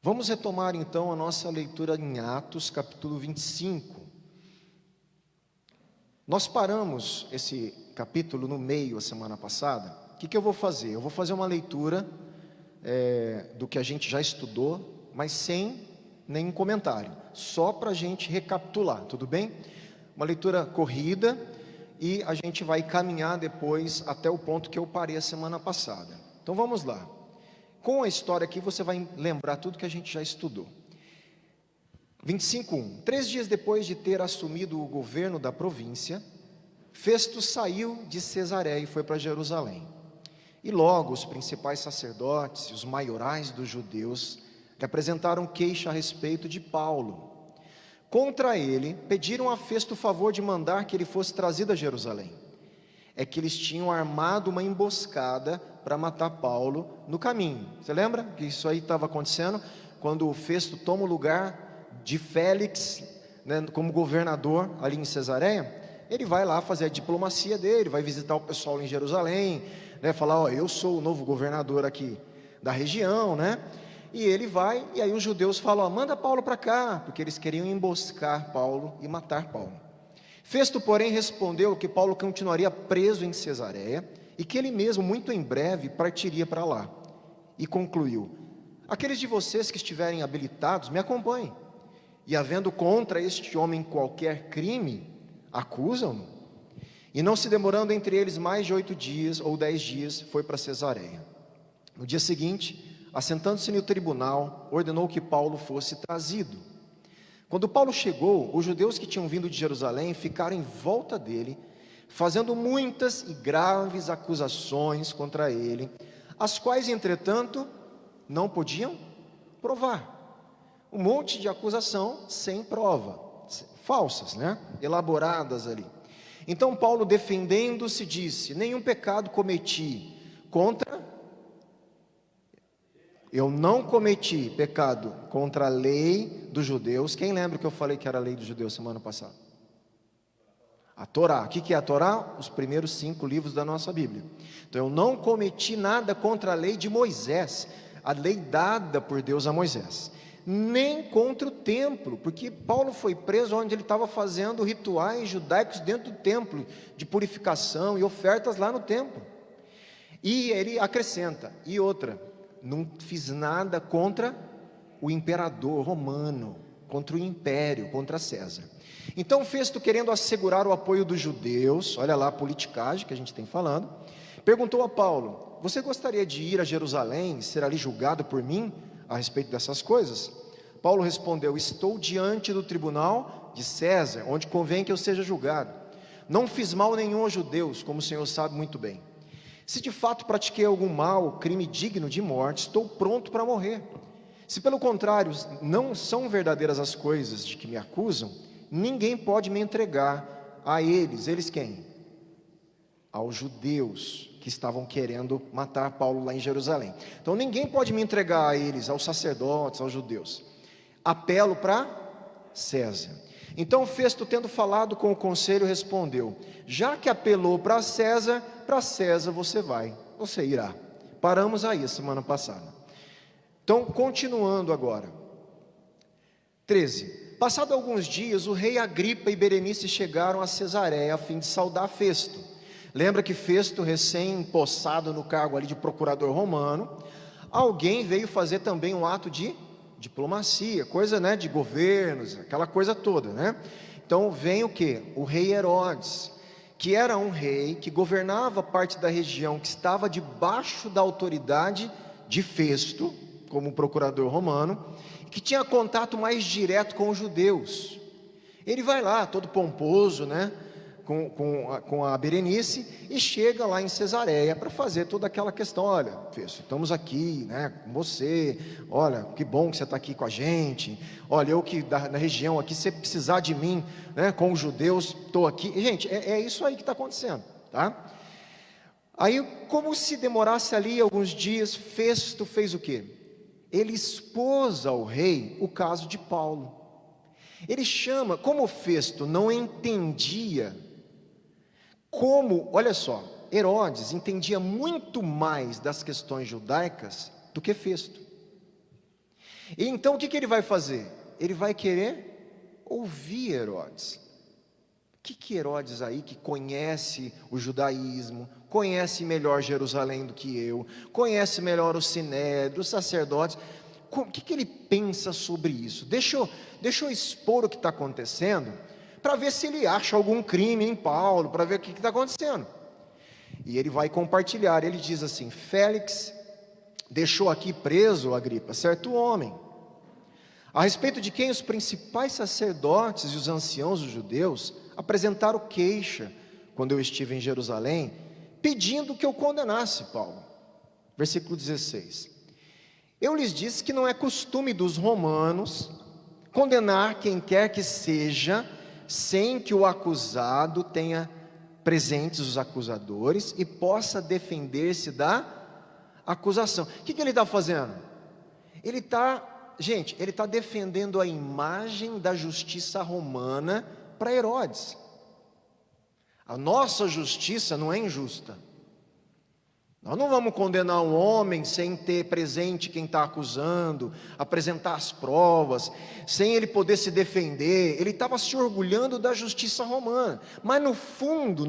Vamos retomar então a nossa leitura em Atos, capítulo 25. Nós paramos esse capítulo no meio a semana passada. O que eu vou fazer? Eu vou fazer uma leitura do que a gente já estudou, mas sem nenhum comentário, só para a gente recapitular, tudo bem? Uma leitura corrida e a gente vai caminhar depois até o ponto que eu parei a semana passada. Então vamos lá. Com a história aqui você vai lembrar tudo que a gente já estudou. 25:1. 3 dias depois de ter assumido o governo da província, Festo saiu de Cesareia e foi para Jerusalém. E logo os principais sacerdotes e os maiorais dos judeus lhe apresentaram queixa a respeito de Paulo. Contra ele, pediram a Festo o favor de mandar que ele fosse trazido a Jerusalém. É que eles tinham armado uma emboscada para matar Paulo no caminho. Você lembra que isso aí estava acontecendo? Quando o Festo toma o lugar de Félix, né, como governador ali em Cesareia, ele vai lá fazer a diplomacia dele, vai visitar o pessoal em Jerusalém, né, falar, ó, eu sou o novo governador aqui da região, né? E ele vai, e aí os judeus falam, ó, manda Paulo para cá, porque eles queriam emboscar Paulo e matar Paulo. Festo, porém, respondeu que Paulo continuaria preso em Cesareia e que ele mesmo, muito em breve, partiria para lá. E concluiu, aqueles de vocês que estiverem habilitados, me acompanhem. E havendo contra este homem qualquer crime, acusam-no. E não se demorando entre eles mais de 8 dias ou 10 dias, foi para Cesareia. No dia seguinte, assentando-se no tribunal, ordenou que Paulo fosse trazido. Quando Paulo chegou, os judeus que tinham vindo de Jerusalém ficaram em volta dele, fazendo muitas e graves acusações contra ele, as quais, entretanto, não podiam provar. Um monte de acusação sem prova, falsas, né? Elaboradas ali. Então Paulo, defendendo-se, disse, nenhum pecado cometi contra... Eu não cometi pecado contra a lei dos judeus. Quem lembra que eu falei que era a lei dos judeus semana passada? A Torá. O que é a Torá? Os primeiros 5 livros da nossa Bíblia. Então eu não cometi nada contra a lei de Moisés, a lei dada por Deus a Moisés, nem contra o templo, porque Paulo foi preso onde ele estava fazendo rituais judaicos dentro do templo, de purificação e ofertas lá no templo. E ele acrescenta, e outra, não fiz nada contra o imperador romano, contra o império, contra César. Então Festo, querendo assegurar o apoio dos judeus, olha lá a politicagem que a gente tem falando, perguntou a Paulo, você gostaria de ir a Jerusalém e ser ali julgado por mim a respeito dessas coisas? Paulo respondeu, estou diante do tribunal de César, onde convém que eu seja julgado. Não fiz mal nenhum aos judeus, como o Senhor sabe muito bem. Se de fato pratiquei algum mal, crime digno de morte, estou pronto para morrer. Se pelo contrário não são verdadeiras as coisas de que me acusam, ninguém pode me entregar a eles. Eles quem? Aos judeus que estavam querendo matar Paulo lá em Jerusalém. Então ninguém pode me entregar a eles, aos sacerdotes, aos judeus. Apelo para César. Então Festo, tendo falado com o conselho, respondeu, já que apelou para César você irá. Paramos aí a semana passada. Então, continuando agora. 13. Passado alguns dias, o rei Agripa e Berenice chegaram a Cesareia a fim de saudar Festo. Lembra que Festo, recém-possado no cargo ali de procurador romano, alguém veio fazer também um ato de diplomacia, coisa, né, de governos, aquela coisa toda, né? Então vem o que? O rei Herodes, que era um rei que governava parte da região que estava debaixo da autoridade de Festo, como procurador romano, que tinha contato mais direto com os judeus. Ele vai lá, todo pomposo, né, com a Berenice, e chega lá em Cesareia para fazer toda aquela questão, olha, Festo, estamos aqui, né, com você, olha, que bom que você está aqui com a gente, olha, eu que na região aqui, se você precisar de mim, né, com os judeus, estou aqui. E, gente, é isso aí que está acontecendo, tá? Aí, como se demorasse ali alguns dias, Festo fez o quê? Ele expôs ao rei o caso de Paulo. Ele chama, como Festo não entendia, olha só, Herodes entendia muito mais das questões judaicas do que Festo. E então o que ele vai fazer? Ele vai querer ouvir Herodes. Que Herodes aí, que conhece o judaísmo, conhece melhor Jerusalém do que eu, conhece melhor o Sinédrio, os sacerdotes, o que ele pensa sobre isso? Deixa eu expor o que está acontecendo, para ver se ele acha algum crime em Paulo, para ver o que está acontecendo. E ele vai compartilhar, ele diz assim: Félix deixou aqui preso, Agripa, certo homem, a respeito de quem os principais sacerdotes e os anciãos dos judeus apresentaram queixa, quando eu estive em Jerusalém, pedindo que eu condenasse Paulo. Versículo 16: eu lhes disse que não é costume dos romanos condenar quem quer que seja, sem que o acusado tenha presentes os acusadores e possa defender-se da acusação. O que ele está fazendo? Ele está defendendo a imagem da justiça romana para Herodes. A nossa justiça não é injusta. Nós não vamos condenar um homem sem ter presente quem está acusando, apresentar as provas, sem ele poder se defender. Ele estava se orgulhando da justiça romana, mas no fundo,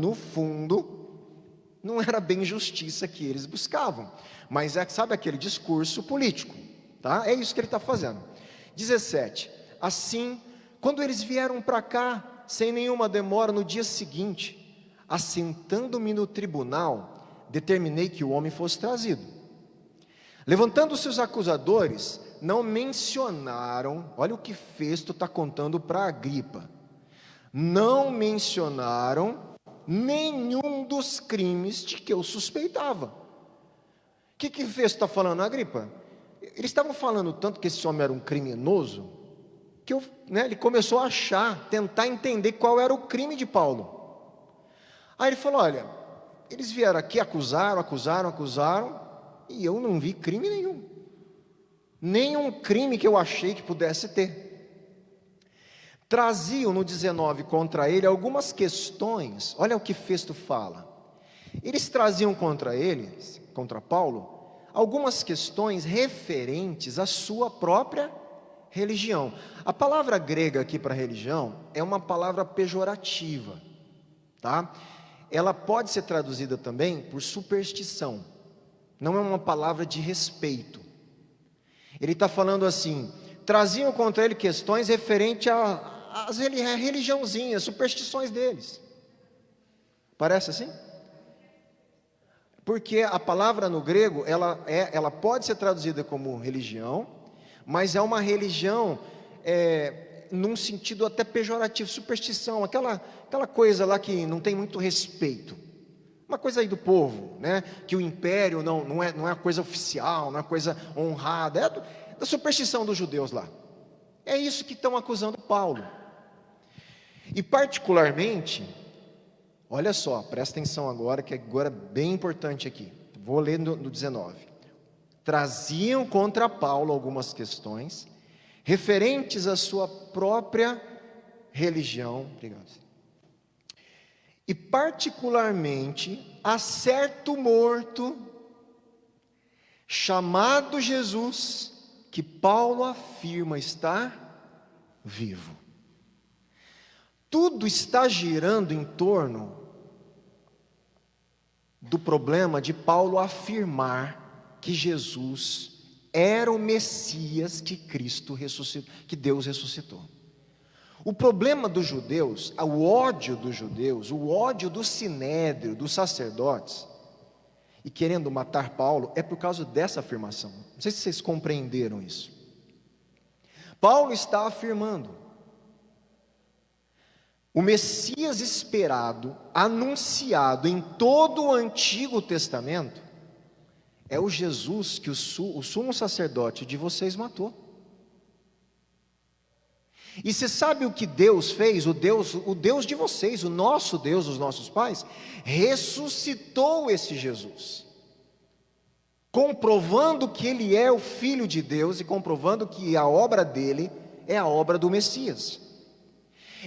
não era bem justiça que eles buscavam, mas sabe aquele discurso político, tá? É isso que ele está fazendo. 17: assim, quando eles vieram para cá, sem nenhuma demora, no dia seguinte, assentando-me no tribunal, determinei que o homem fosse trazido. Levantando-se os acusadores, não mencionaram, olha o que Festo está contando para Agripa, não mencionaram nenhum dos crimes de que eu suspeitava. O que Festo está falando, Agripa? Eles estavam falando tanto que esse homem era um criminoso, que ele começou a tentar entender qual era o crime de Paulo. Aí ele falou: olha, eles vieram aqui, acusaram, e eu não vi crime nenhum crime que eu achei que pudesse ter. Traziam no 19 contra ele algumas questões, olha o que Festo fala, eles traziam contra Paulo, algumas questões referentes à sua própria religião. A palavra grega aqui para religião é uma palavra pejorativa, tá? Ela pode ser traduzida também por superstição, não é uma palavra de respeito. Ele está falando assim: traziam contra ele questões referentes às religiãozinhas, superstições deles. Parece assim? Porque a palavra no grego, ela pode ser traduzida como religião, mas é uma religião num sentido até pejorativo, superstição, aquela coisa lá que não tem muito respeito, uma coisa aí do povo, né? Que o império não é uma coisa oficial, não é uma coisa honrada, é da superstição dos judeus lá. É isso que estão acusando Paulo. E particularmente, olha só, presta atenção agora, que agora é bem importante aqui, vou ler no 19. Traziam contra Paulo algumas questões referentes à sua própria religião, e particularmente a certo morto, chamado Jesus, que Paulo afirma estar vivo. Tudo está girando em torno do problema de Paulo afirmar que Jesus era o Messias que Cristo ressuscitou, que Deus ressuscitou. O problema dos judeus, o ódio dos judeus, o ódio do sinédrio, dos sacerdotes, e querendo matar Paulo, é por causa dessa afirmação. Não sei se vocês compreenderam isso. Paulo está afirmando: o Messias esperado, anunciado em todo o Antigo Testamento, é o Jesus que o sumo sacerdote de vocês matou. E você sabe o que Deus fez? O Deus de vocês, o nosso Deus, os nossos pais, ressuscitou esse Jesus, comprovando que Ele é o Filho de Deus e comprovando que a obra dele é a obra do Messias.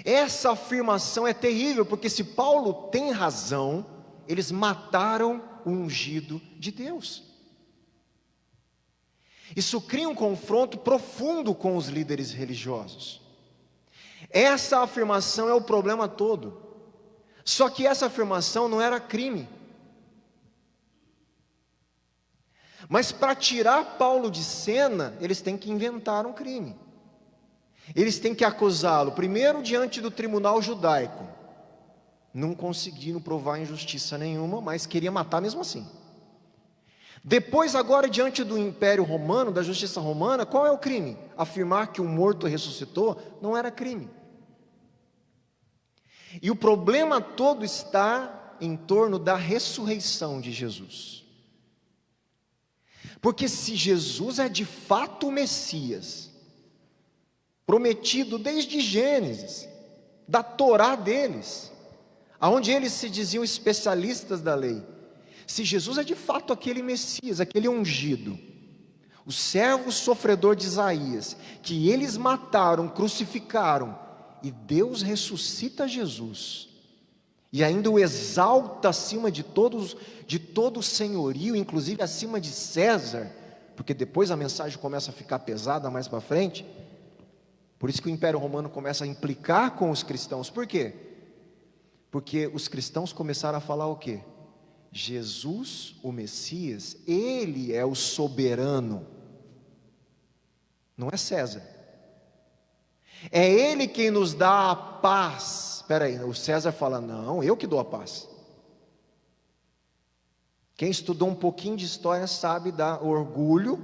Essa afirmação é terrível, porque se Paulo tem razão, eles mataram o ungido de Deus. Isso cria um confronto profundo com os líderes religiosos. Essa afirmação é o problema todo. Só que essa afirmação não era crime. Mas para tirar Paulo de cena, eles têm que inventar um crime. Eles têm que acusá-lo, primeiro diante do tribunal judaico, não conseguiram provar injustiça nenhuma, mas queria matar mesmo assim. Depois, agora, diante do Império Romano, da justiça romana, qual é o crime? Afirmar que um morto ressuscitou não era crime. E o problema todo está em torno da ressurreição de Jesus. Porque se Jesus é de fato o Messias, prometido desde Gênesis, da Torá deles, aonde eles se diziam especialistas da lei, se Jesus é de fato aquele Messias, aquele ungido, o servo sofredor de Isaías, que eles mataram, crucificaram, e Deus ressuscita Jesus, e ainda o exalta acima de todo o senhorio, inclusive acima de César, porque depois a mensagem começa a ficar pesada mais para frente. Por isso que o Império Romano começa a implicar com os cristãos. Por quê? Porque os cristãos começaram a falar o quê? Jesus, o Messias, Ele é o soberano, não é César. É Ele quem nos dá a paz. Espera aí, o César fala, não, eu que dou a paz. Quem estudou um pouquinho de história sabe do orgulho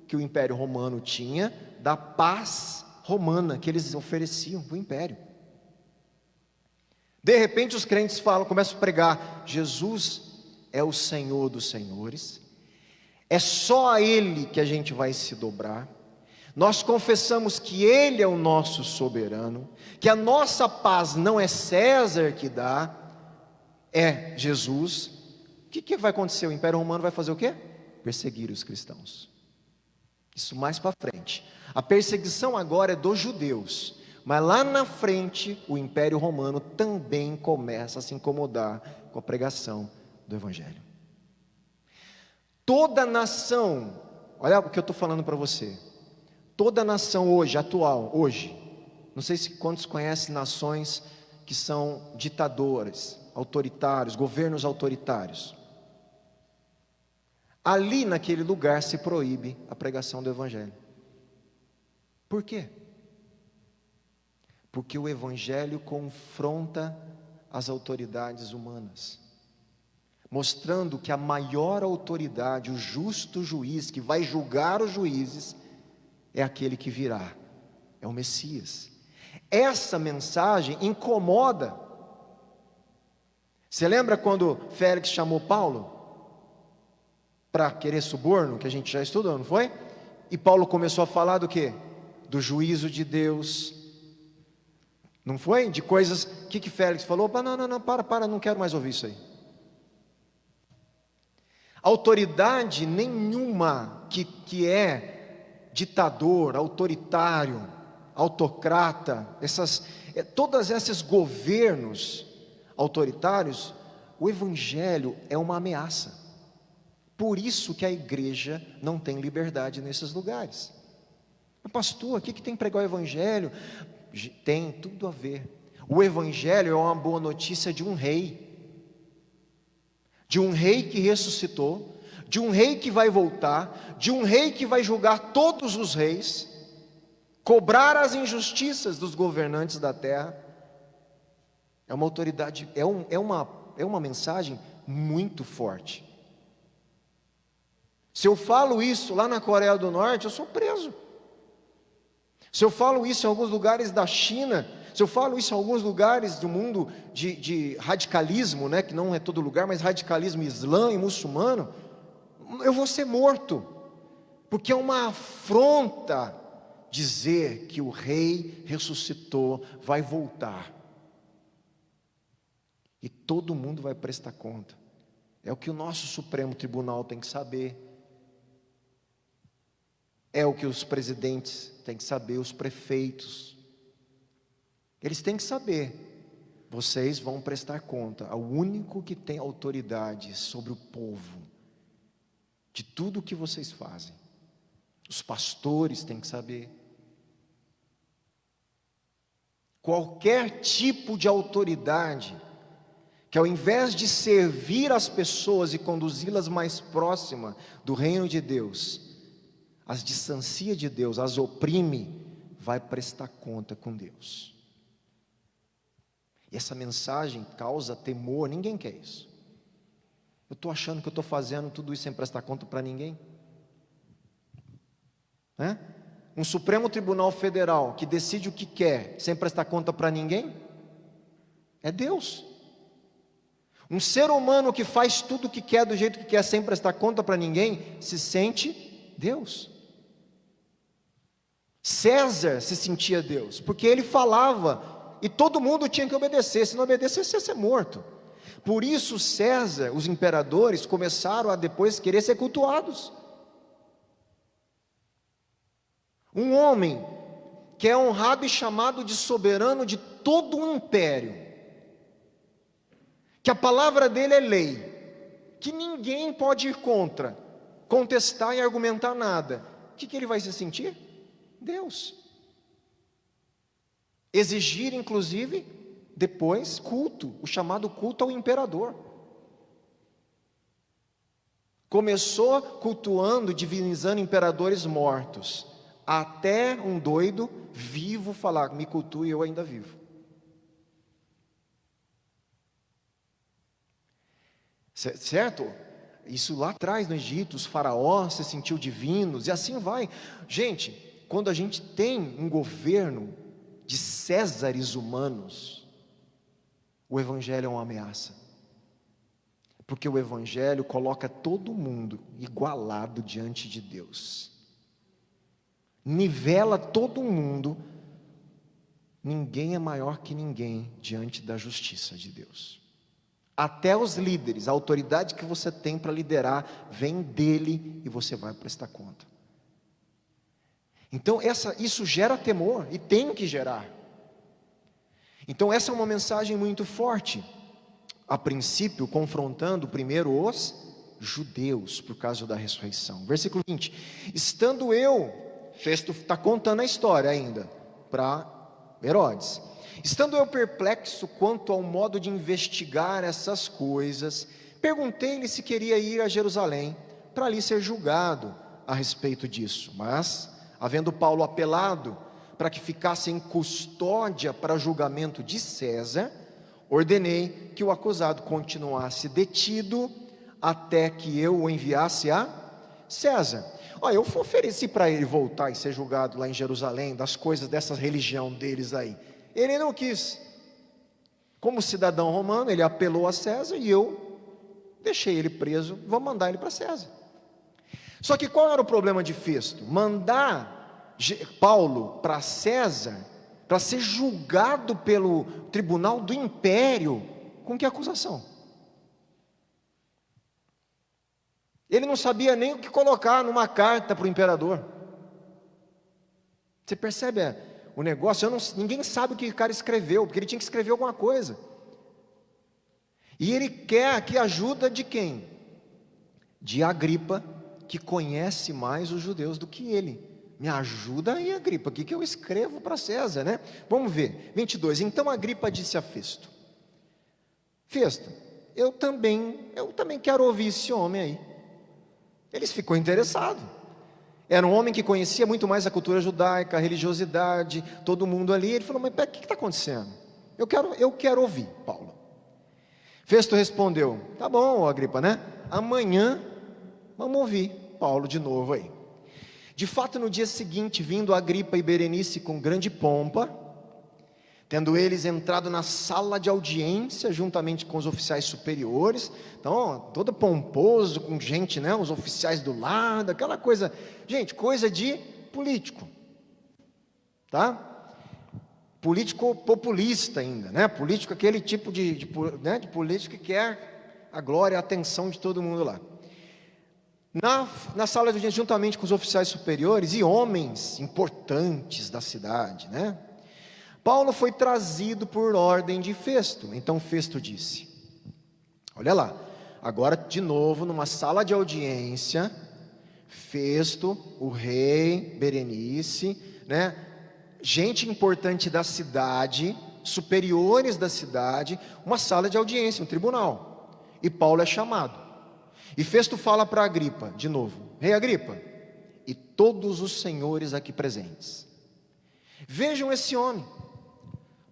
que o Império Romano tinha, da paz romana que eles ofereciam para o Império. De repente os crentes começam a pregar, Jesus é o Senhor dos senhores, é só a Ele que a gente vai se dobrar. Nós confessamos que Ele é o nosso soberano, que a nossa paz não é César que dá, é Jesus. O que vai acontecer? O Império Romano vai fazer o quê? Perseguir os cristãos. Isso mais para frente. A perseguição agora é dos judeus, mas lá na frente o Império Romano também começa a se incomodar com a pregação do Evangelho. Toda nação, olha o que eu estou falando para você, toda nação hoje, atual, hoje, não sei se quantos conhecem nações que são ditadoras, autoritários, governos autoritários. Ali naquele lugar se proíbe a pregação do Evangelho. Por quê? Porque o Evangelho confronta as autoridades humanas, mostrando que a maior autoridade, o justo juiz que vai julgar os juízes, é aquele que virá, é o Messias. Essa mensagem incomoda. Você lembra quando Félix chamou Paulo para querer suborno, que a gente já estudou, não foi? E Paulo começou a falar do quê? Do juízo de Deus, não foi? De coisas, o que Félix falou? Não, para, não quero mais ouvir isso aí. Autoridade nenhuma que é ditador, autoritário, autocrata, todos esses governos autoritários, o Evangelho é uma ameaça. Por isso que a igreja não tem liberdade nesses lugares. Mas pastor, o que tem que pregar o Evangelho? Tem tudo a ver. O Evangelho é uma boa notícia de um rei que ressuscitou, de um rei que vai voltar, de um rei que vai julgar todos os reis, cobrar as injustiças dos governantes da terra. É uma autoridade, é uma mensagem muito forte. Se eu falo isso lá na Coreia do Norte, eu sou preso. Se eu falo isso em alguns lugares da China, se eu falo isso em alguns lugares do mundo de radicalismo, né, que não é todo lugar, mas radicalismo islã e muçulmano, eu vou ser morto, porque é uma afronta dizer que o rei ressuscitou, vai voltar, e todo mundo vai prestar conta. É o que o nosso Supremo Tribunal tem que saber, é o que os presidentes têm que saber, os prefeitos, eles têm que saber, vocês vão prestar conta ao único que tem autoridade sobre o povo, de tudo o que vocês fazem. Os pastores têm que saber. Qualquer tipo de autoridade que, ao invés de servir as pessoas e conduzi-las mais próxima do reino de Deus, as distancia de Deus, as oprime, vai prestar conta com Deus. E essa mensagem causa temor, ninguém quer isso. Eu estou achando que eu estou fazendo tudo isso sem prestar conta para ninguém, né? Um Supremo Tribunal Federal que decide o que quer sem prestar conta para ninguém, é Deus. Um ser humano que faz tudo o que quer do jeito que quer sem prestar conta para ninguém, se sente Deus. César se sentia Deus, porque ele falava e todo mundo tinha que obedecer, se não obedecesse ia ser morto. Por isso César, os imperadores começaram a depois querer ser cultuados. Um homem que é honrado e chamado de soberano de todo um império, que a palavra dele é lei, que ninguém pode ir contra, contestar e argumentar nada, o que ele vai se sentir? Deus. Exigir inclusive depois culto, o chamado culto ao imperador. Começou cultuando, divinizando imperadores mortos, até um doido vivo falar, me cultue e eu ainda vivo. Certo? Isso lá atrás no Egito, os faraós se sentiam divinos, e assim vai. Gente, quando a gente tem um governo de césares humanos, o Evangelho é uma ameaça. Porque o Evangelho coloca todo mundo igualado diante de Deus. Nivela todo mundo, ninguém é maior que ninguém diante da justiça de Deus. Até os líderes, a autoridade que você tem para liderar, vem dele e você vai prestar conta. Então isso gera temor e tem que gerar. Então essa é uma mensagem muito forte, a princípio confrontando primeiro os judeus por causa da ressurreição. Versículo 20, estando eu, Festo está contando a história ainda para Herodes. Estando eu perplexo quanto ao modo de investigar essas coisas, perguntei-lhe se queria ir a Jerusalém para ali ser julgado a respeito disso. Mas, havendo Paulo apelado para que ficasse em custódia para julgamento de César, ordenei que o acusado continuasse detido até que eu o enviasse a César. Eu ofereci para ele voltar e ser julgado lá em Jerusalém, das coisas dessa religião deles aí. Ele não quis. Como cidadão romano, ele apelou a César e eu deixei ele preso, vou mandar ele para César. Só que qual era o problema de Festo? Mandar Paulo para César, para ser julgado pelo tribunal do império, com que acusação? Ele não sabia nem o que colocar numa carta para o imperador. Você percebe o negócio? Ninguém sabe o que o cara escreveu, porque ele tinha que escrever alguma coisa. E ele quer aqui ajuda de quem? De Agripa, que conhece mais os judeus do que ele. Me ajuda aí, Agripa, o que eu escrevo para César, né? Vamos ver, 22, então Agripa disse a Festo, Festo, eu também quero ouvir esse homem aí. Ele ficou interessado. Era um homem que conhecia muito mais a cultura judaica, a religiosidade, todo mundo ali. Ele falou, mas o que está acontecendo? Eu quero ouvir, Paulo. Festo respondeu, tá bom, Agripa, né? Amanhã vamos ouvir Paulo de novo aí. De fato, no dia seguinte, vindo Agripa e Berenice com grande pompa, tendo eles entrado na sala de audiência, juntamente com os oficiais superiores, então, todo pomposo, com gente, né, os oficiais do lado, aquela coisa, gente, coisa de político, tá? Político populista ainda, né, político, aquele tipo de político que quer a glória e a atenção de todo mundo lá. Na sala de audiência, juntamente com os oficiais superiores e homens importantes da cidade, né, Paulo foi trazido por ordem de Festo. Então Festo disse, olha lá, agora de novo numa sala de audiência, Festo, o rei, Berenice, né? Gente importante da cidade, superiores da cidade, uma sala de audiência, um tribunal. E Paulo é chamado. E Festo fala para Agripa, de novo: Rei Agripa, e todos os senhores aqui presentes, vejam esse homem,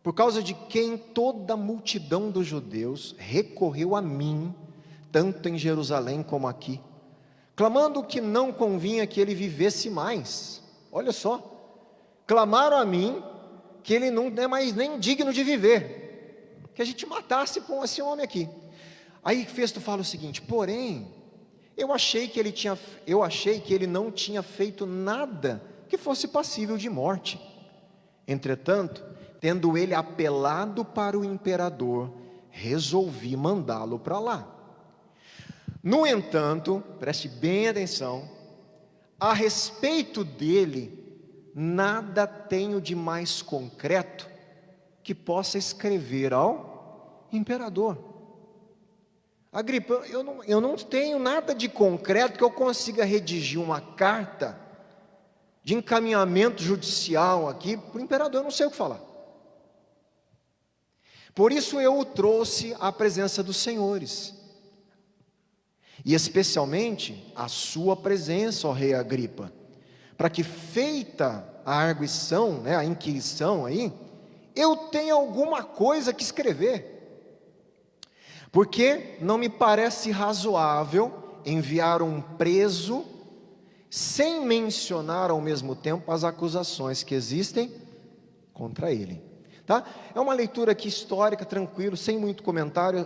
por causa de quem toda a multidão dos judeus recorreu a mim, tanto em Jerusalém como aqui, clamando que não convinha que ele vivesse mais. Olha só, clamaram a mim que ele não é mais nem digno de viver, que a gente matasse com esse homem aqui. Aí Festo fala o seguinte: porém, eu achei que ele não tinha feito nada que fosse passível de morte. Entretanto, tendo ele apelado para o imperador, resolvi mandá-lo para lá. No entanto, preste bem atenção, a respeito dele, nada tenho de mais concreto que possa escrever ao imperador. Agripa, eu não tenho nada de concreto que eu consiga redigir uma carta de encaminhamento judicial aqui para o imperador, eu não sei o que falar. Por isso eu o trouxe à presença dos senhores, e especialmente a sua presença, ó rei Agripa, para que, feita a arguição, né, a inquirição aí, eu tenha alguma coisa que escrever. Porque não me parece razoável enviar um preso sem mencionar ao mesmo tempo as acusações que existem contra ele. Tá? É uma leitura aqui histórica, tranquilo, sem muito comentário.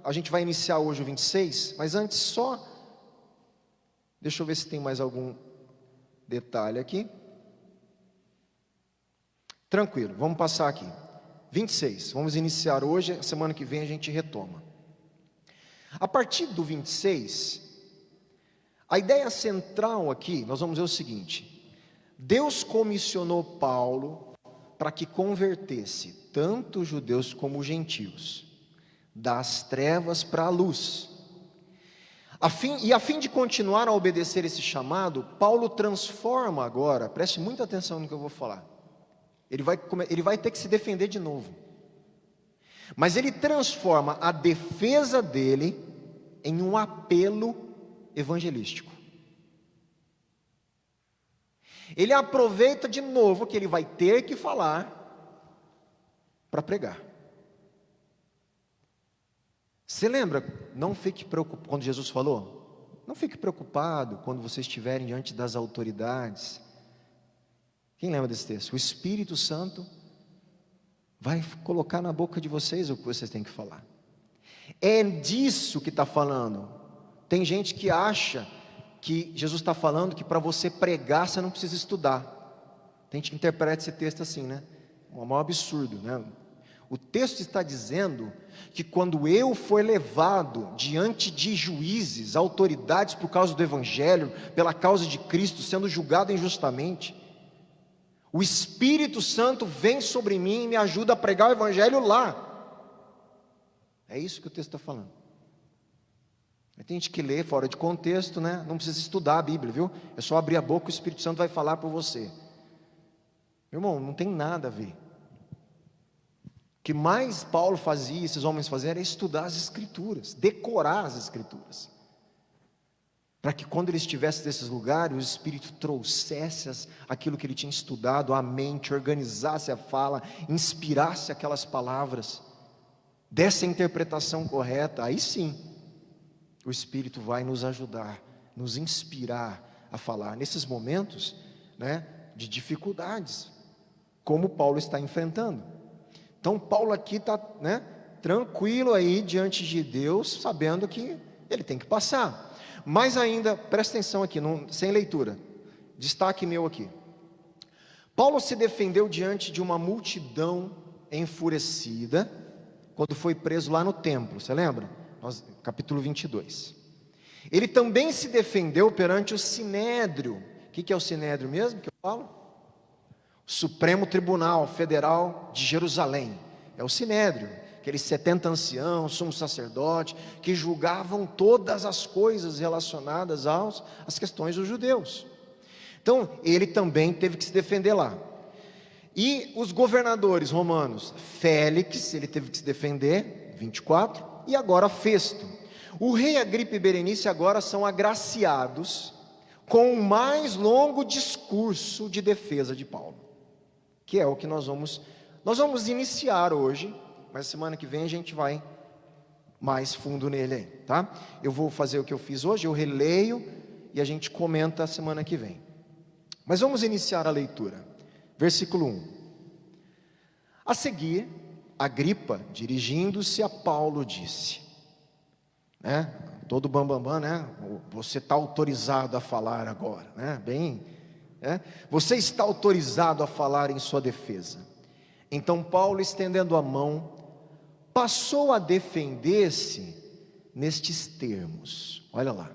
A gente vai iniciar hoje o 26, mas antes só, deixa eu ver se tem mais algum detalhe aqui. Tranquilo, vamos passar aqui. 26, vamos iniciar hoje, a semana que vem a gente retoma. A partir do 26, a ideia central aqui, nós vamos ver o seguinte: Deus comissionou Paulo para que convertesse tanto os judeus como os gentios, das trevas para a luz. A fim de continuar a obedecer esse chamado, Paulo transforma agora, preste muita atenção no que eu vou falar, ele vai ter que se defender de novo, mas ele transforma a defesa dele em um apelo evangelístico. Ele aproveita de novo que ele vai ter que falar para pregar. Você lembra, não fique preocupado, quando Jesus falou, não fique preocupado quando vocês estiverem diante das autoridades. Quem lembra desse texto? O Espírito Santo vai colocar na boca de vocês o que vocês têm que falar. É disso que está falando. Tem gente que acha que Jesus está falando que para você pregar você não precisa estudar. Tem gente que interpreta esse texto assim, né? Um maior absurdo, né? O texto está dizendo que quando eu for levado diante de juízes, autoridades por causa do Evangelho, pela causa de Cristo, sendo julgado injustamente, o Espírito Santo vem sobre mim e me ajuda a pregar o Evangelho lá. É isso que o texto está falando. Tem gente que lê fora de contexto, né? Não precisa estudar a Bíblia, viu? É só abrir a boca, o Espírito Santo vai falar por você. Meu irmão, não tem nada a ver. O que mais Paulo fazia, esses homens faziam, era estudar as Escrituras, decorar as Escrituras, para que quando ele estivesse nesses lugares, o Espírito trouxesse aquilo que ele tinha estudado à mente, organizasse a fala, inspirasse aquelas palavras, desse a interpretação correta. Aí sim, o Espírito vai nos ajudar, nos inspirar a falar nesses momentos, né, de dificuldades, como Paulo está enfrentando. Então Paulo aqui está, né, tranquilo aí diante de Deus, sabendo que ele tem que passar. Mas ainda, presta atenção aqui, sem leitura, destaque meu aqui. Paulo se defendeu diante de uma multidão enfurecida, quando foi preso lá no templo, você lembra? Capítulo 22. Ele também se defendeu perante o Sinédrio. O que é o Sinédrio mesmo que eu falo? O Supremo Tribunal Federal de Jerusalém. É o Sinédrio. Aqueles 70 anciãos, sumo sacerdote, que julgavam todas as coisas relacionadas às questões dos judeus. Então, ele também teve que se defender lá. E os governadores romanos, Félix, ele teve que se defender, 24, e agora Festo. O rei Agripa e Berenice agora são agraciados com um mais longo discurso de defesa de Paulo, que é o que nós vamos iniciar hoje, mas semana que vem a gente vai mais fundo nele aí, tá? Eu vou fazer o que eu fiz hoje, eu releio e a gente comenta a semana que vem. Mas vamos iniciar a leitura. Versículo 1. A seguir, Agripa, dirigindo-se a Paulo, disse, né? Todo bambambam, né? Você está autorizado a falar agora, né? Você está autorizado a falar em sua defesa. Então Paulo, estendendo a mão, passou a defender-se nestes termos. Olha lá.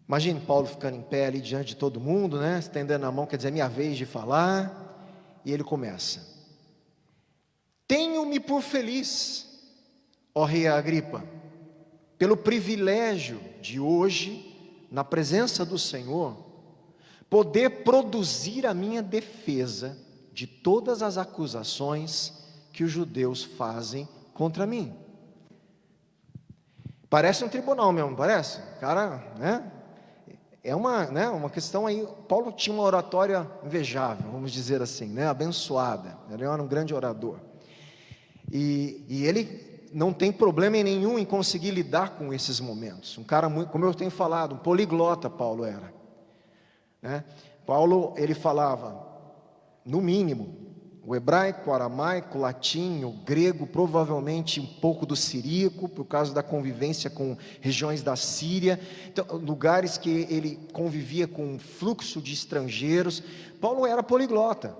Imagine Paulo ficando em pé ali diante de todo mundo, né? Estendendo a mão, quer dizer, é minha vez de falar. E ele começa: tenho-me por feliz, ó rei Agripa, pelo privilégio de hoje, na presença do Senhor, poder produzir a minha defesa de todas as acusações que os judeus fazem contra mim. Parece um tribunal mesmo, não parece? Cara, né? É uma questão aí. Paulo tinha uma oratória invejável, vamos dizer assim, né? Abençoada. Ele era um grande orador. E ele não tem problema nenhum em conseguir lidar com esses momentos. Um cara muito, como eu tenho falado, um poliglota Paulo era, né? Paulo, ele falava, no mínimo, o hebraico, o aramaico, o latim, o grego, provavelmente um pouco do siríaco, por causa da convivência com regiões da Síria, então, lugares que ele convivia com um fluxo de estrangeiros. Paulo era poliglota,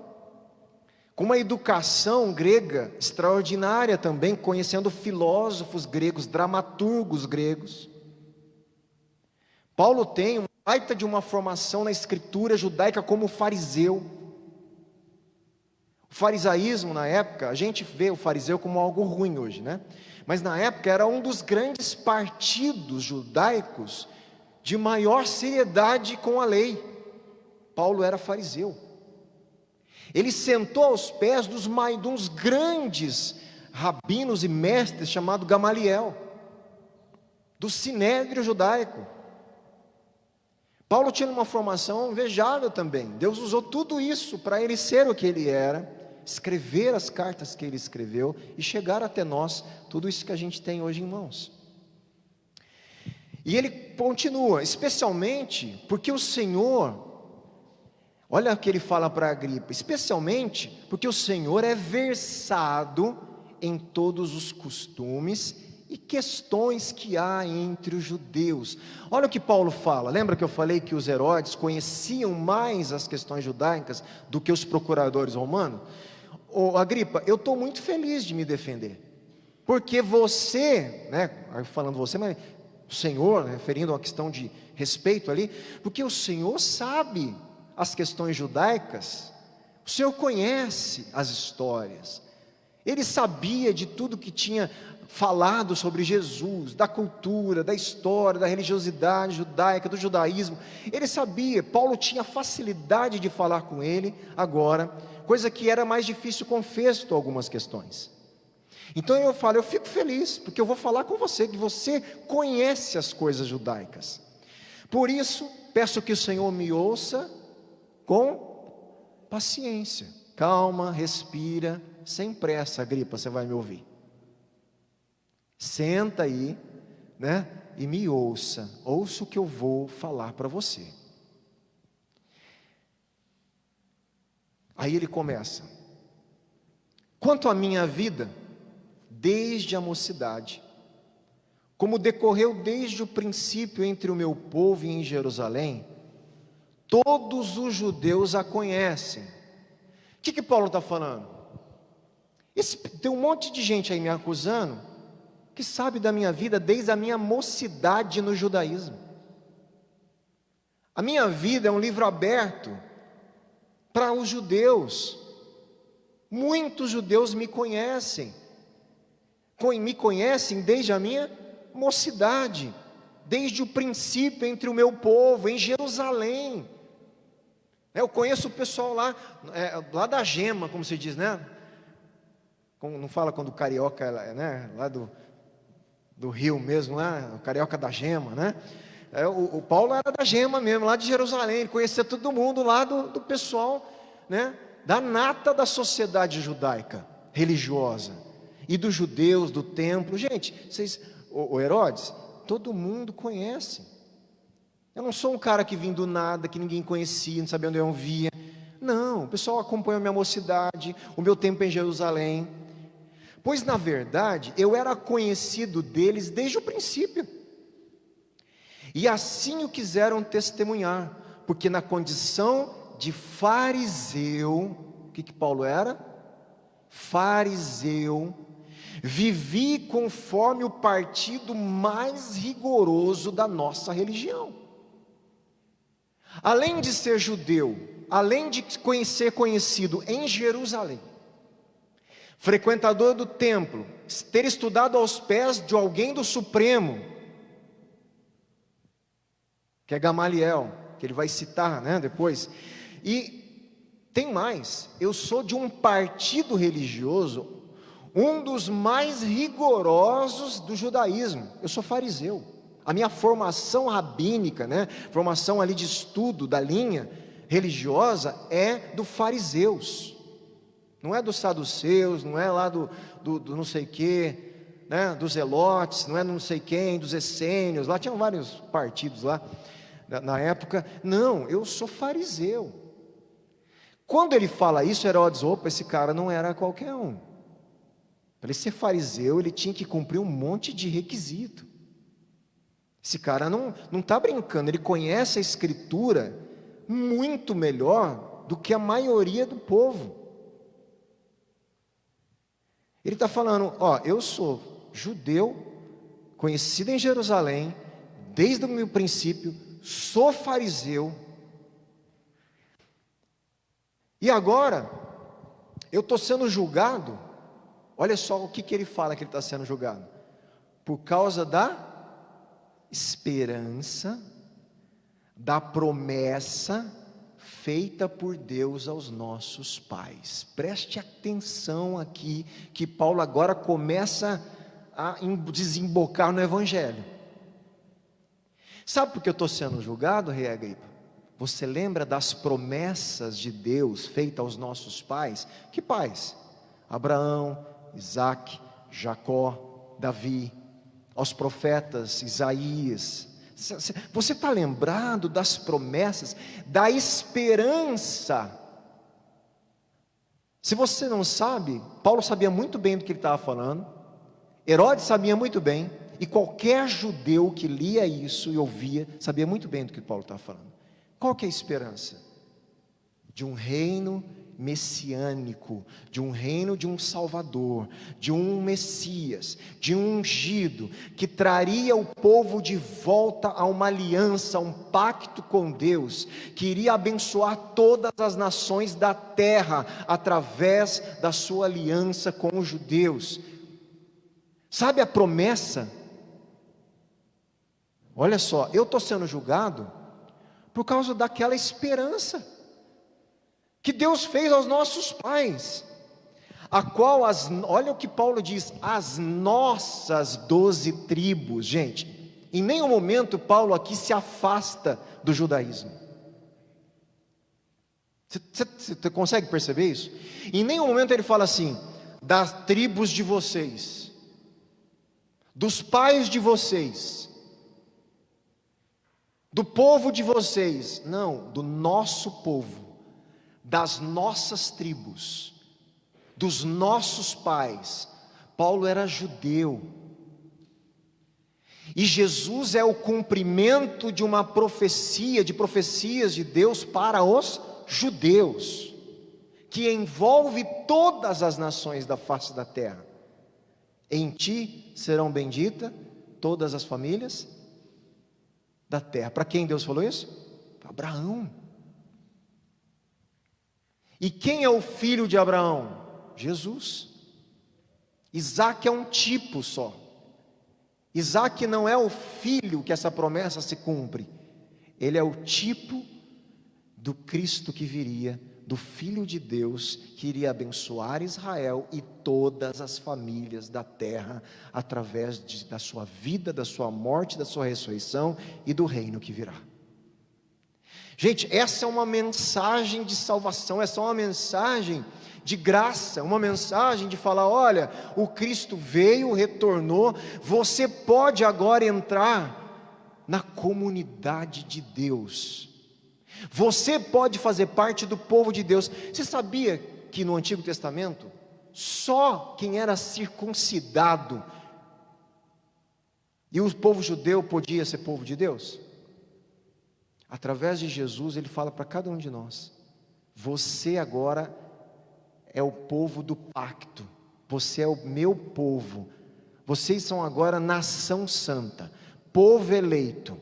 com uma educação grega extraordinária também, conhecendo filósofos gregos, dramaturgos gregos. Paulo tem uma baita de uma formação na escritura judaica como fariseu. O farisaísmo na época, a gente vê o fariseu como algo ruim hoje, né? Mas na época era um dos grandes partidos judaicos de maior seriedade com a lei. Paulo era fariseu. Ele sentou aos pés de uns grandes rabinos e mestres chamado Gamaliel, do sinédrio judaico. Paulo tinha uma formação invejável também. Deus usou tudo isso para ele ser o que ele era, escrever as cartas que ele escreveu e chegar até nós, tudo isso que a gente tem hoje em mãos. E ele continua, especialmente porque o Senhor, olha o que ele fala para Agripa, especialmente porque o Senhor é versado em todos os costumes e questões que há entre os judeus. Olha o que Paulo fala. Lembra que eu falei que os Herodes conheciam mais as questões judaicas do que os procuradores romanos? Ô Agripa, eu estou muito feliz de me defender, porque você, né, falando você, mas o Senhor, né, referindo a uma questão de respeito ali, porque o Senhor sabe as questões judaicas, o Senhor conhece as histórias, ele sabia de tudo que tinha falado sobre Jesus, da cultura, da história, da religiosidade judaica, do judaísmo. Ele sabia, Paulo tinha facilidade de falar com ele agora, coisa que era mais difícil com Festo, algumas questões. Então eu falo, eu fico feliz, porque eu vou falar com você, que você conhece as coisas judaicas. Por isso, peço que o Senhor me ouça com paciência, calma, respira, sem pressa. Agripa, você vai me ouvir. Senta aí, né, e me ouça o que eu vou falar para você. Aí ele começa: quanto à minha vida, desde a mocidade, como decorreu desde o princípio entre o meu povo e em Jerusalém, todos os judeus a conhecem. O que Paulo está falando? Tem um monte de gente aí me acusando, que sabe da minha vida desde a minha mocidade no judaísmo. A minha vida é um livro aberto para os judeus. Muitos judeus me conhecem desde a minha mocidade, desde o princípio entre o meu povo, em Jerusalém. Eu conheço o pessoal lá, lá da Gema, como se diz, né? Como não fala quando o carioca, né? Lá do Rio mesmo, lá, o carioca da Gema, né? O Paulo era da Gema mesmo, lá de Jerusalém, ele conhecia todo mundo lá do pessoal, né? Da nata da sociedade judaica, religiosa, e dos judeus, do templo. Gente, o Herodes, todo mundo conhece. Eu não sou um cara que vim do nada, que ninguém conhecia, não sabia onde eu via. Não, o pessoal acompanha a minha mocidade, o meu tempo em Jerusalém. Pois na verdade, eu era conhecido deles desde o princípio. E assim o quiseram testemunhar, porque na condição de fariseu, o que Paulo era? Fariseu. Vivi conforme o partido mais rigoroso da nossa religião. Além de ser judeu, além de ser conhecido em Jerusalém, frequentador do templo, ter estudado aos pés de alguém do Supremo, que é Gamaliel, que ele vai citar, né, depois. E tem mais, eu sou de um partido religioso, um dos mais rigorosos do judaísmo. Eu sou fariseu. A minha formação rabínica, né, formação ali de estudo da linha religiosa é do fariseus. Não é dos saduceus, não é lá do não sei quê, né, dos zelotes, não é não sei quem, dos essênios. Lá tinham vários partidos lá na época. Não, eu sou fariseu. Quando ele fala isso, Herodes, opa, esse cara não era qualquer um. Para ele ser fariseu, ele tinha que cumprir um monte de requisito. Esse cara não está brincando, ele conhece a Escritura muito melhor do que a maioria do povo. Ele está falando, eu sou judeu, conhecido em Jerusalém, desde o meu princípio, sou fariseu, e agora, eu estou sendo julgado. Olha só o que ele fala que ele está sendo julgado, por causa da esperança, da promessa feita por Deus aos nossos pais. Preste atenção aqui, que Paulo agora começa a desembocar no Evangelho. Sabe por que eu estou sendo julgado, rei Agripa? Você lembra das promessas de Deus feitas aos nossos pais? Que pais? Abraão, Isaac, Jacó, Davi, aos profetas, Isaías. Você está lembrado das promessas, da esperança? Se você não sabe, Paulo sabia muito bem do que ele estava falando, Herodes sabia muito bem, e qualquer judeu que lia isso e ouvia, sabia muito bem do que Paulo estava falando. Qual que é a esperança? De um reino messiânico, de um reino de um Salvador, de um Messias, de um ungido, que traria o povo de volta a uma aliança, a um pacto com Deus, que iria abençoar todas as nações da terra, através da sua aliança com os judeus. Sabe a promessa? Olha só, eu estou sendo julgado por causa daquela esperança que Deus fez aos nossos pais, a qual, olha o que Paulo diz, as nossas 12 tribos, gente, em nenhum momento Paulo aqui se afasta do judaísmo. Você consegue perceber isso? Em nenhum momento ele fala assim, das tribos de vocês, dos pais de vocês, do povo de vocês. Não, do nosso povo, das nossas tribos, dos nossos pais. Paulo era judeu, e Jesus é o cumprimento de uma profecia, de profecias de Deus para os judeus, que envolve todas as nações da face da terra. Em ti serão benditas todas as famílias da terra. Para quem Deus falou isso? Para Abraão. E quem é o filho de Abraão? Jesus. Isaac é um tipo só. Isaac não é o filho que essa promessa se cumpre. Ele é o tipo do Cristo que viria, do Filho de Deus, que iria abençoar Israel e todas as famílias da terra, através da sua vida, da sua morte, da sua ressurreição e do reino que virá. Gente, essa é uma mensagem de salvação, essa é uma mensagem de graça, uma mensagem de falar: olha, o Cristo veio, retornou, você pode agora entrar na comunidade de Deus, você pode fazer parte do povo de Deus. Você sabia que no Antigo Testamento, só quem era circuncidado e o povo judeu podia ser povo de Deus? Através de Jesus, ele fala para cada um de nós: você agora é o povo do pacto, você é o meu povo, vocês são agora nação santa, povo eleito,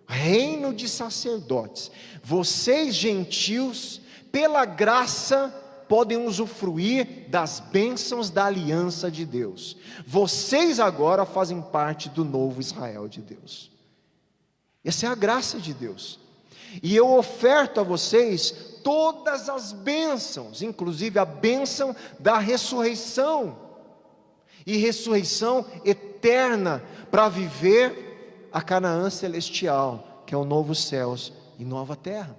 reino de sacerdotes. Vocês, gentios, pela graça, podem usufruir das bênçãos da aliança de Deus. Vocês agora fazem parte do novo Israel de Deus. Essa é a graça de Deus. E eu oferto a vocês todas as bênçãos, inclusive a bênção da ressurreição, e ressurreição eterna, para viver a Canaã celestial, que é o novo céus e nova terra.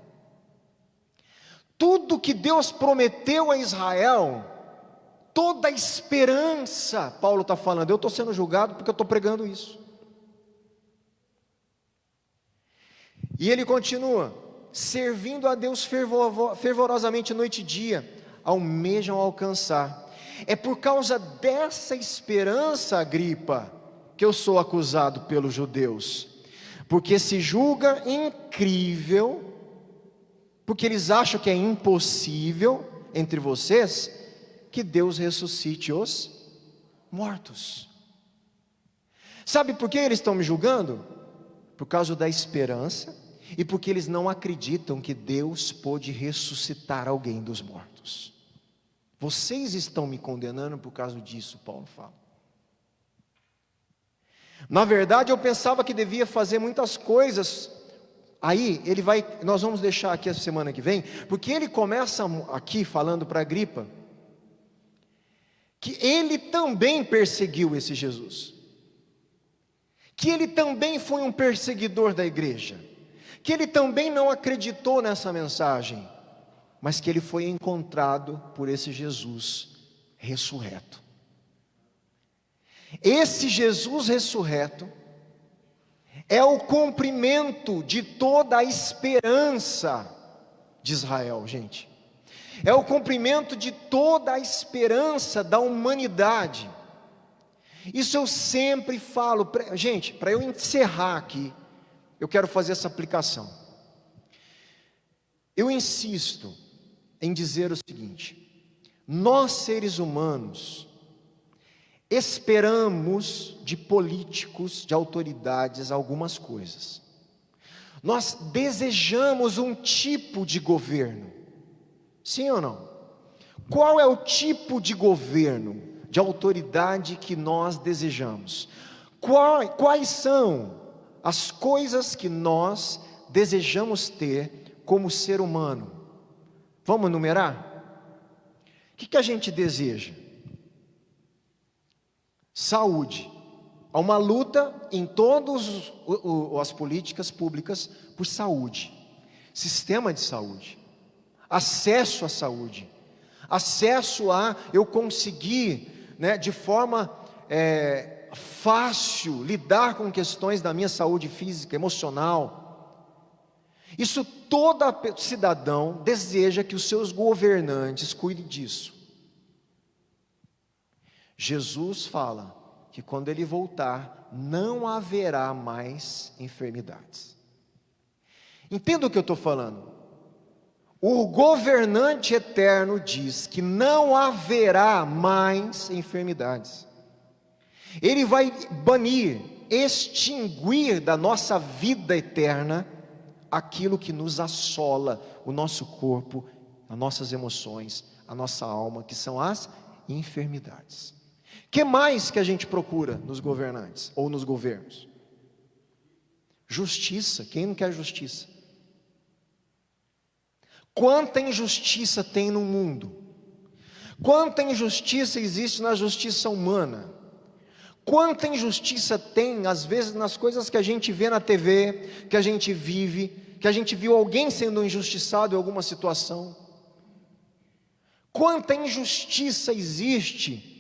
Tudo que Deus prometeu a Israel, toda a esperança, Paulo está falando, eu estou sendo julgado porque eu estou pregando isso. E ele continua: servindo a Deus fervorosamente noite e dia, almejam alcançar. É por causa dessa esperança, Agripa, que eu sou acusado pelos judeus, porque se julga incrível, porque eles acham que é impossível entre vocês que Deus ressuscite os mortos. Sabe por que eles estão me julgando? Por causa da esperança, e porque eles não acreditam que Deus pôde ressuscitar alguém dos mortos. Vocês estão me condenando por causa disso, Paulo fala. Na verdade, eu pensava que devia fazer muitas coisas. Aí, nós vamos deixar aqui a semana que vem, porque ele começa aqui falando para Agripa, que ele também perseguiu esse Jesus, que ele também foi um perseguidor da igreja, que ele também não acreditou nessa mensagem, mas que ele foi encontrado por esse Jesus ressurreto. Esse Jesus ressurreto é o cumprimento de toda a esperança de Israel, gente. É o cumprimento de toda a esperança da humanidade. Isso eu sempre falo, gente, para eu encerrar aqui, eu quero fazer essa aplicação. Eu insisto em dizer o seguinte: nós seres humanos esperamos de políticos, de autoridades, algumas coisas. Nós desejamos um tipo de governo, sim ou não? Qual é o tipo de governo, de autoridade que nós desejamos? Quais são as coisas que nós desejamos ter como ser humano? Vamos numerar? O que a gente deseja? Saúde. Há uma luta em todas as políticas públicas por saúde, sistema de saúde, acesso à saúde, acesso a eu conseguir, de forma fácil lidar com questões da minha saúde física, emocional. Isso todo cidadão deseja que os seus governantes cuidem disso. Jesus fala que quando ele voltar, não haverá mais enfermidades. Entenda o que eu estou falando. O governante eterno diz que não haverá mais enfermidades. Ele vai banir, extinguir da nossa vida eterna aquilo que nos assola, o nosso corpo, as nossas emoções, a nossa alma, que são as enfermidades. Que mais que a gente procura nos governantes ou nos governos? Justiça. Quem não quer justiça? Quanta injustiça tem no mundo? Quanta injustiça existe na justiça humana? Quanta injustiça tem, às vezes, nas coisas que a gente vê na TV, que a gente vive, que a gente viu alguém sendo injustiçado em alguma situação. Quanta injustiça existe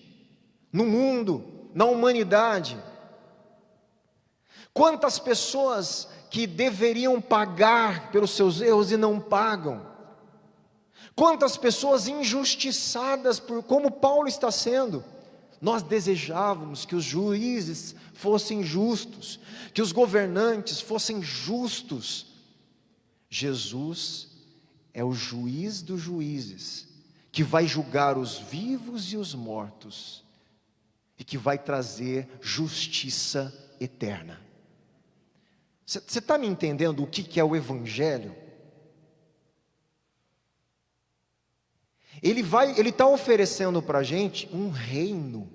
no mundo, na humanidade. Quantas pessoas que deveriam pagar pelos seus erros e não pagam. Quantas pessoas injustiçadas por como Paulo está sendo. Nós desejávamos que os juízes fossem justos, que os governantes fossem justos. Jesus é o juiz dos juízes, que vai julgar os vivos e os mortos, e que vai trazer justiça eterna. Você está me entendendo o que é o Evangelho? Ele está oferecendo para a gente um reino,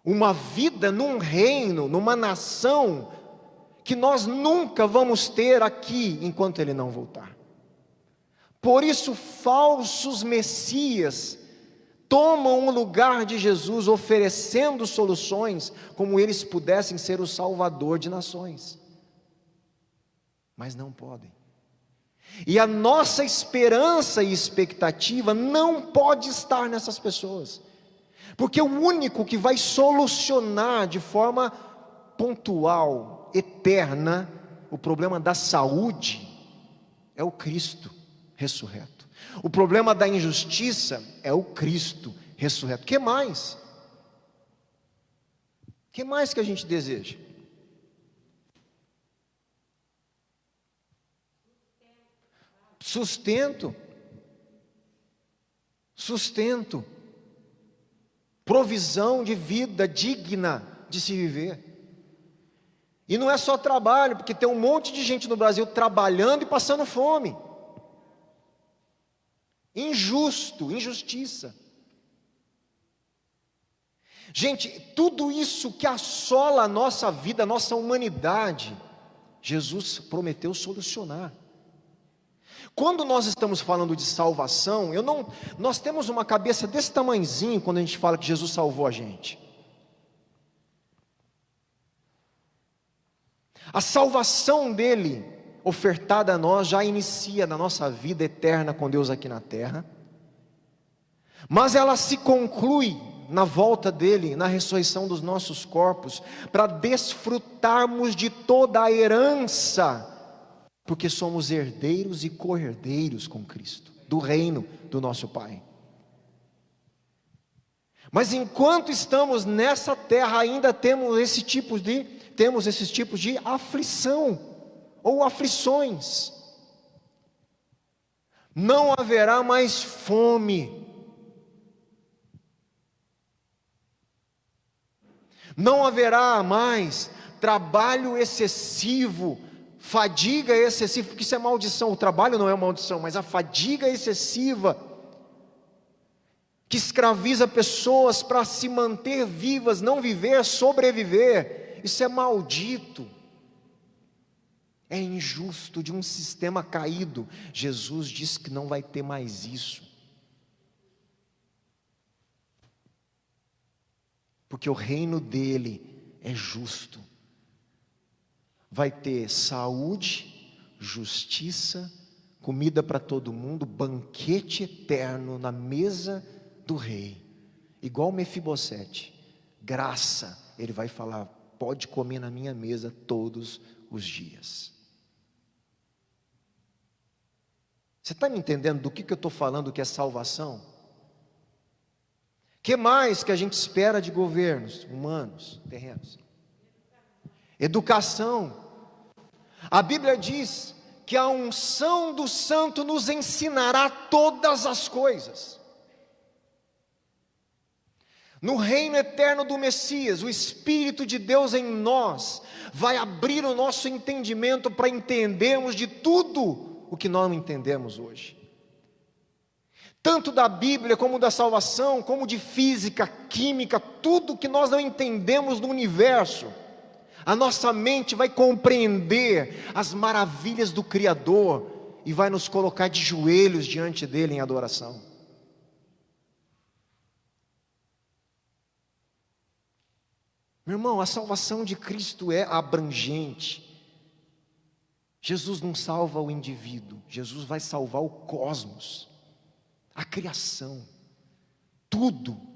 uma vida num reino, numa nação, que nós nunca vamos ter aqui, enquanto Ele não voltar. Por isso, falsos messias tomam o lugar de Jesus, oferecendo soluções, como eles pudessem ser o salvador de nações, mas não podem. E a nossa esperança e expectativa não pode estar nessas pessoas, porque o único que vai solucionar de forma pontual, eterna, o problema da saúde, é o Cristo ressurreto. O problema da injustiça é o Cristo ressurreto. Que mais? Que mais que a gente deseja? Sustento, provisão de vida digna de se viver. E não é só trabalho, porque tem um monte de gente no Brasil trabalhando e passando fome. Injustiça. Gente, tudo isso que assola a nossa vida, a nossa humanidade, Jesus prometeu solucionar. Quando nós estamos falando de salvação, nós temos uma cabeça desse tamanhozinho quando a gente fala que Jesus salvou a gente. A salvação dele, ofertada a nós, já inicia na nossa vida eterna com Deus aqui na terra, mas ela se conclui na volta dele, na ressurreição dos nossos corpos, para desfrutarmos de toda a herança, porque somos herdeiros e co-herdeiros com Cristo, do reino do nosso Pai. Mas enquanto estamos nessa terra, ainda temos esses tipos de aflição, ou aflições. Não haverá mais fome, não haverá mais trabalho excessivo, fadiga excessiva, porque isso é maldição. O trabalho não é maldição, mas a fadiga excessiva, que escraviza pessoas para se manter vivas, não viver, sobreviver, isso é maldito, é injusto, de um sistema caído. Jesus disse que não vai ter mais isso, porque o reino dele é justo. Vai ter saúde, justiça, comida para todo mundo, banquete eterno na mesa do rei, igual Mefibosete, graça. Ele vai falar: pode comer na minha mesa todos os dias. Você está me entendendo do que eu estou falando, que é salvação? Que mais que a gente espera de governos humanos, terrenos? Educação. A Bíblia diz que a unção do Santo nos ensinará todas as coisas. No reino eterno do Messias, o Espírito de Deus em nós vai abrir o nosso entendimento para entendermos de tudo o que nós não entendemos hoje. tanto da Bíblia, como da salvação, como de física, química, tudo que nós não entendemos no universo, a nossa mente vai compreender as maravilhas do Criador e vai nos colocar de joelhos diante dele em adoração. Meu irmão, a salvação de Cristo é abrangente. Jesus não salva o indivíduo, Jesus vai salvar o cosmos, a criação, tudo.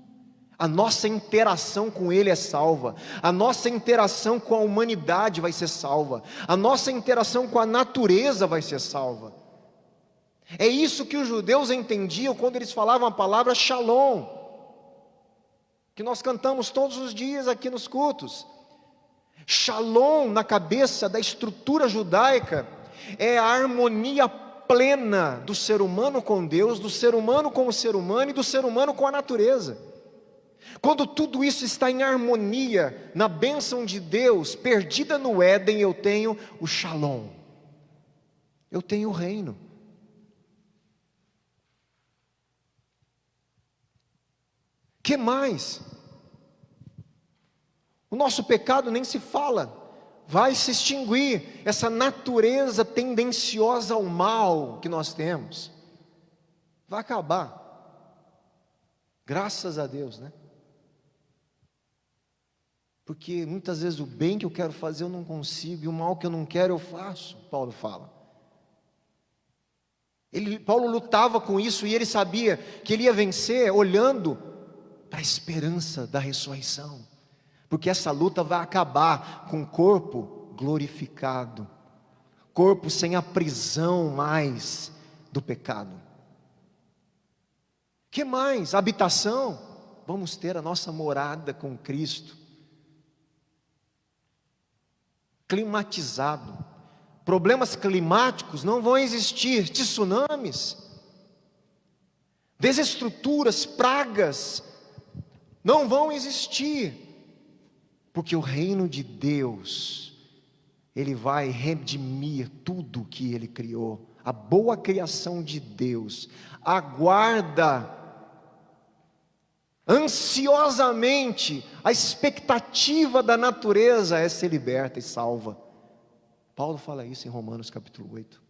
A nossa interação com Ele é salva, a nossa interação com a humanidade vai ser salva, a nossa interação com a natureza vai ser salva. É isso que os judeus entendiam quando eles falavam a palavra shalom, que nós cantamos todos os dias aqui nos cultos. Shalom, na cabeça da estrutura judaica, é a harmonia plena do ser humano com Deus, do ser humano com o ser humano e do ser humano com a natureza. Quando tudo isso está em harmonia, na bênção de Deus, perdida no Éden, eu tenho o Shalom, eu tenho o reino. Que mais? O nosso pecado nem se fala, vai se extinguir, essa natureza tendenciosa ao mal que nós temos, vai acabar, graças a Deus, né? Porque muitas vezes o bem que eu quero fazer eu não consigo, e o mal que eu não quero eu faço, Paulo fala. Paulo lutava com isso, e ele sabia que ele ia vencer olhando para a esperança da ressurreição, porque essa luta vai acabar com o corpo glorificado, corpo sem a prisão mais do pecado. Que mais? Habitação, vamos ter a nossa morada com Cristo, climatizado, problemas climáticos não vão existir, tsunamis, desestruturas, pragas, não vão existir, porque o reino de Deus, Ele vai redimir tudo que Ele criou, a boa criação de Deus, aguarda ansiosamente, a expectativa da natureza é ser liberta e salva. Paulo fala isso em Romanos capítulo 8.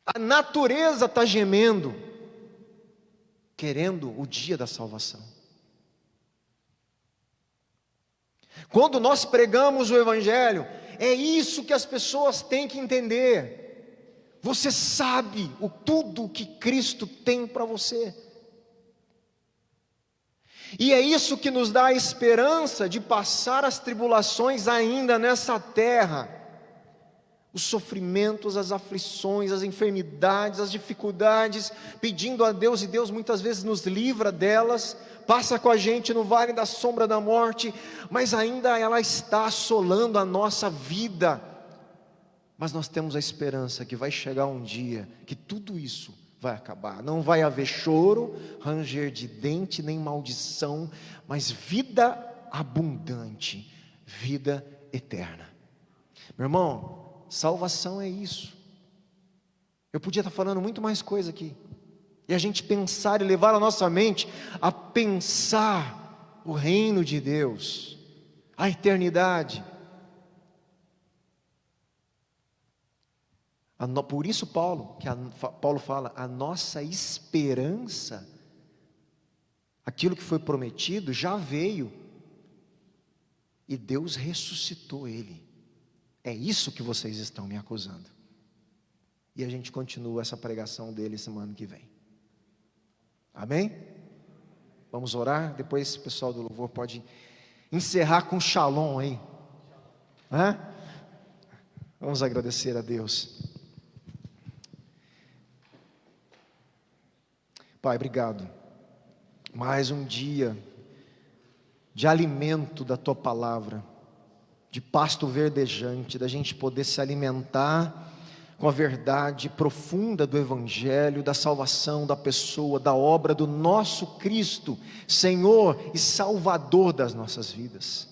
A natureza está gemendo, querendo o dia da salvação. Quando nós pregamos o Evangelho, é isso que as pessoas têm que entender. Você sabe tudo que Cristo tem para você. E é isso que nos dá a esperança de passar as tribulações ainda nessa terra. Os sofrimentos, as aflições, as enfermidades, as dificuldades, pedindo a Deus, e Deus muitas vezes nos livra delas, passa com a gente no vale da sombra da morte, mas ainda ela está assolando a nossa vida. Mas nós temos a esperança que vai chegar um dia que tudo isso vai acabar, não vai haver choro, ranger de dente, nem maldição, mas vida abundante, vida eterna. Meu irmão, salvação é isso. Eu podia estar falando muito mais coisa aqui, e a gente pensar e levar a nossa mente a pensar o reino de Deus, a eternidade. Por isso Paulo fala, a nossa esperança, aquilo que foi prometido já veio, e Deus ressuscitou ele. É isso que vocês estão me acusando. E a gente continua essa pregação dele semana que vem. Amém? Vamos orar, depois o pessoal do louvor pode encerrar com shalom aí. Vamos agradecer a Deus. Pai, obrigado, mais um dia de alimento da Tua palavra, de pasto verdejante, da gente poder se alimentar com a verdade profunda do Evangelho, da salvação, da pessoa, da obra do nosso Cristo, Senhor e Salvador das nossas vidas.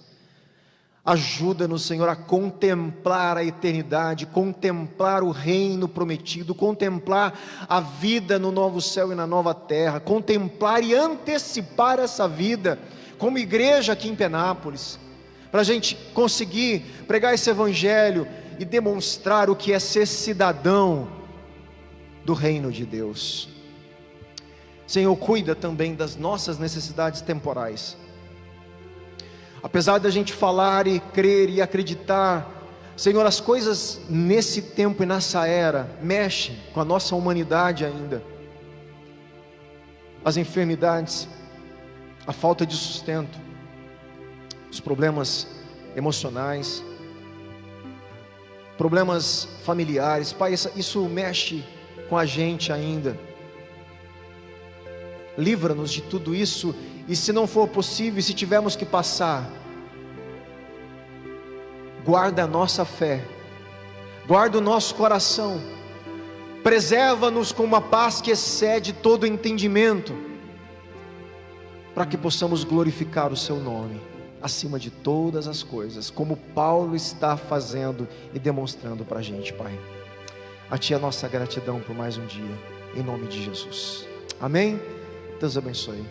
Ajuda-nos, Senhor, a contemplar a eternidade, contemplar o reino prometido, contemplar a vida no novo céu e na nova terra, contemplar e antecipar essa vida, como igreja aqui em Penápolis, para a gente conseguir pregar esse evangelho e demonstrar o que é ser cidadão do reino de Deus. Senhor, cuida também das nossas necessidades temporais. Apesar da gente falar e crer e acreditar, Senhor, as coisas nesse tempo e nessa era mexem com a nossa humanidade ainda. As enfermidades, a falta de sustento, os problemas emocionais, problemas familiares. Pai, isso mexe com a gente ainda. Livra-nos de tudo isso. E se não for possível, se tivermos que passar, guarda a nossa fé, guarda o nosso coração, preserva-nos com uma paz que excede todo entendimento, para que possamos glorificar o Seu nome, acima de todas as coisas, como Paulo está fazendo e demonstrando para a gente, Pai. A Ti a nossa gratidão por mais um dia, em nome de Jesus, amém? Deus abençoe.